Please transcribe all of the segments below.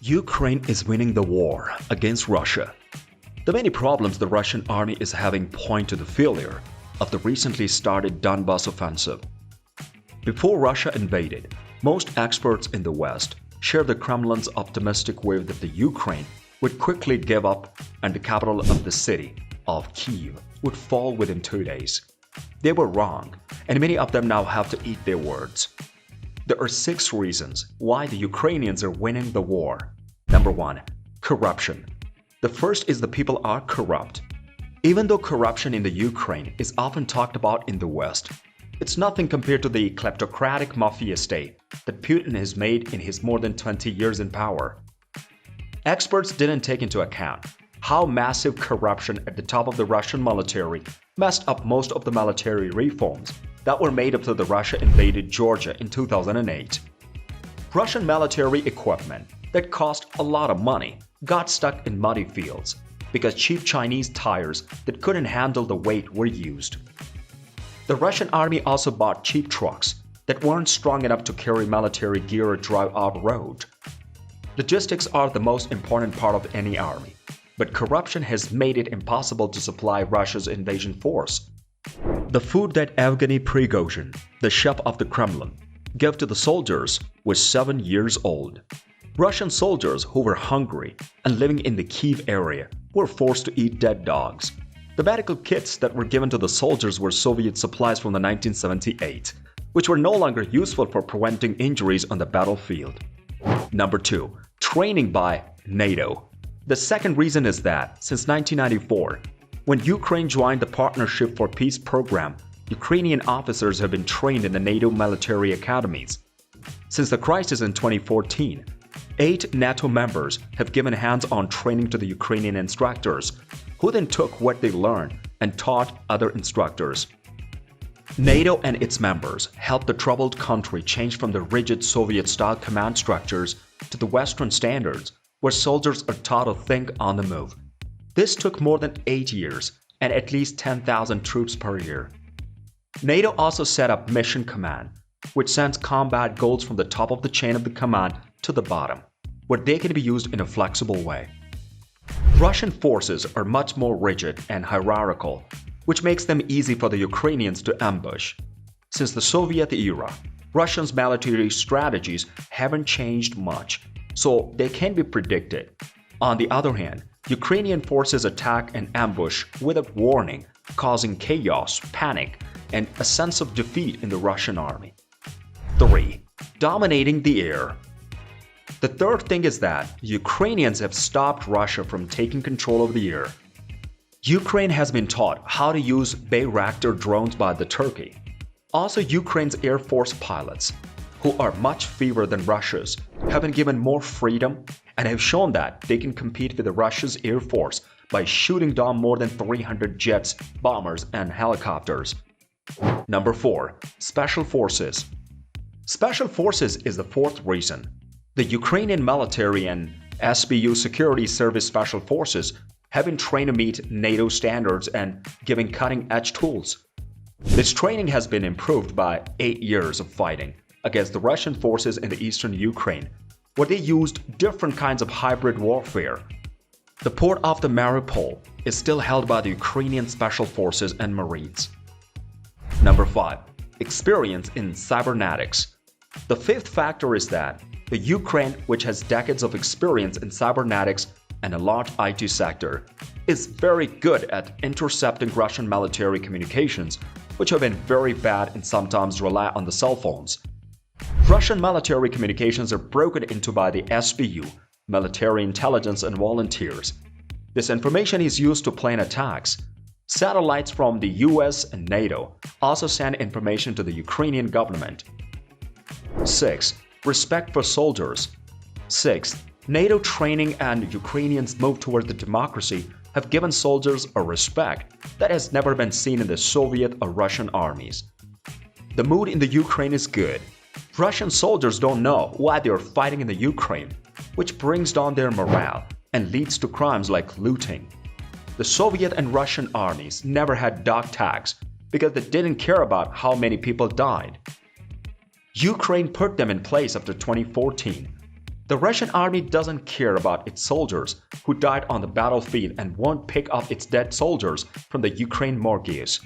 Ukraine is winning the war against Russia. The many problems the Russian army is having point to the failure of the recently started Donbas offensive. Before Russia invaded, most experts in the West shared the Kremlin's optimistic view that the Ukraine would quickly give up and the capital of the city, of Kyiv, would fall within 2 days. They were wrong, and many of them now have to eat their words. There are 6 reasons why the Ukrainians are winning the war. Number 1. Corruption. The first is the people are corrupt. Even though corruption in the Ukraine is often talked about in the West, it's nothing compared to the kleptocratic mafia state that Putin has made in his more than 20 years in power. Experts didn't take into account how massive corruption at the top of the Russian military messed up most of the military reforms that were made after the Russia invaded Georgia in 2008. Russian military equipment that cost a lot of money got stuck in muddy fields because cheap Chinese tires that couldn't handle the weight were used. The Russian army also bought cheap trucks that weren't strong enough to carry military gear or drive off-road. Logistics are the most important part of any army, but corruption has made it impossible to supply Russia's invasion force. The food that Evgeny Prigozhin, the chef of the Kremlin, gave to the soldiers was 7 years old. Russian soldiers who were hungry and living in the Kyiv area were forced to eat dead dogs. The medical kits that were given to the soldiers were Soviet supplies from the 1978, which were no longer useful for preventing injuries on the battlefield. Number 2. Training by NATO. The second reason is that, since 1994, when Ukraine joined the Partnership for Peace program, Ukrainian officers have been trained in the NATO military academies. Since the crisis in 2014, 8 NATO members have given hands-on training to the Ukrainian instructors, who then took what they learned and taught other instructors. NATO and its members helped the troubled country change from the rigid Soviet-style command structures to the Western standards, where soldiers are taught to think on the move. This took more than 8 years and at least 10,000 troops per year. NATO also set up Mission Command, which sends combat goals from the top of the chain of the command to the bottom, where they can be used in a flexible way. Russian forces are much more rigid and hierarchical, which makes them easy for the Ukrainians to ambush. Since the Soviet era, Russians' military strategies haven't changed much, so they can be predicted. On the other hand, Ukrainian forces attack and ambush without warning, causing chaos, panic, and a sense of defeat in the Russian army. 3. Dominating the air. The third thing is that Ukrainians have stopped Russia from taking control of the air. Ukraine has been taught how to use Bayraktar drones by the Turkey. Also, Ukraine's Air Force pilots, who are much fewer than Russia's, have been given more freedom and have shown that they can compete with the Russia's Air Force by shooting down more than 300 jets, bombers, and helicopters. Number 4. Special Forces. Special Forces is the fourth reason. The Ukrainian military and SBU Security Service Special Forces have been trained to meet NATO standards and given cutting-edge tools. This training has been improved by 8 years of fighting against the Russian forces in the eastern Ukraine, where they used different kinds of hybrid warfare. The port of the Mariupol is still held by the Ukrainian Special Forces and Marines. Number 5. Experience in cybernetics. The fifth factor is that the Ukraine, which has decades of experience in cybernetics and a large IT sector, is very good at intercepting Russian military communications, which have been very bad and sometimes rely on the cell phones. Russian military communications are broken into by the SBU, military intelligence and volunteers. This information is used to plan attacks. Satellites from the US and NATO also send information to the Ukrainian government. 6. Respect for soldiers. 6. NATO training and Ukrainians' move toward the democracy have given soldiers a respect that has never been seen in the Soviet or Russian armies. The mood in the Ukraine is good. Russian soldiers don't know why they are fighting in the Ukraine, which brings down their morale and leads to crimes like looting. The Soviet and Russian armies never had dog tags because they didn't care about how many people died. Ukraine put them in place after 2014. The Russian army doesn't care about its soldiers who died on the battlefield and won't pick up its dead soldiers from the Ukraine morgues.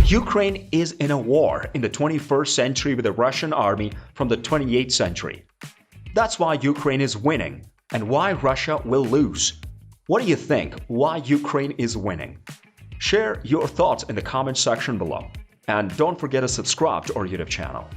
Ukraine is in a war in the 21st century with the Russian army from the 28th century. That's why Ukraine is winning and why Russia will lose. What do you think? Why Ukraine is winning? Share your thoughts in the comment section below. And don't forget to subscribe to our YouTube channel.